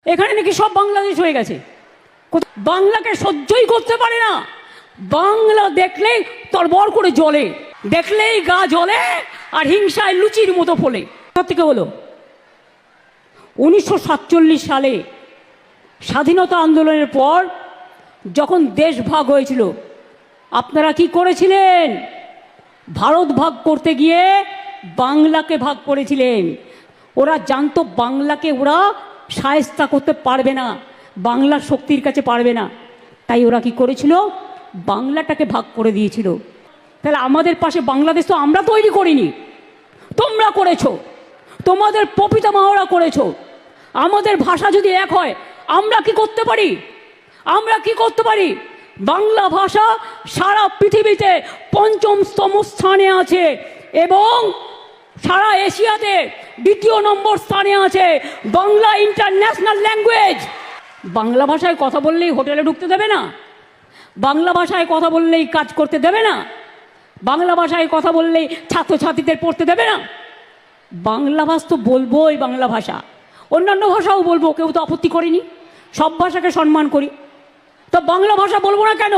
এখানে নাকি সব বাংলাদেশ হয়ে গেছে। বাংলাকে সহ্যই করতে পারে না। বাংলা দেখলেই তরবর করে জ্বলে, দেখলেই গা জ্বলে, আর হিংসায় লুচির মতো ফোলে। থেকে হলো 1947 সালে স্বাধীনতা আন্দোলনের পর যখন দেশ ভাগ হয়েছিল, আপনারা কি করেছিলেন? ভারত ভাগ করতে গিয়ে বাংলাকে ভাগ করেছিলেন। ওরা জানতো বাংলাকে ওরা শায়েস্তা করতে পারবে না, বাংলার শক্তির কাছে পারবে না, তাই ওরা কি করেছিল? বাংলাটাকে ভাগ করে দিয়েছিল। তাহলে আমাদের পাশে বাংলাদেশ তো আমরা তৈরি করিনি, তোমরা করেছো, তোমাদের প্রপিতামহরা করেছো। আমাদের ভাষা যদি এক হয়, আমরা কি করতে পারি? আমরা কি করতে পারি? বাংলা ভাষা সারা পৃথিবীতে ৫ম স্থানে আছে এবং সারা এশিয়াতে ২য় নম্বর স্থানে আছে। Bangla international language. বাংলা ভাষায় কথা বললেই হোটেলে ঢুকতে দেবে না, বাংলা ভাষায় কথা বললেই কাজ করতে দেবে না, বাংলা ভাষায় কথা বললেই ছাত্রছাত্রীদের পড়তে দেবে না। বাংলা ভাষা তো বলবোই, বাংলা ভাষা, অন্যান্য ভাষাও বলবো, কেউ তো আপত্তি করেনি, সব ভাষাকে সম্মান করি, তো বাংলা ভাষা বলবো না কেন?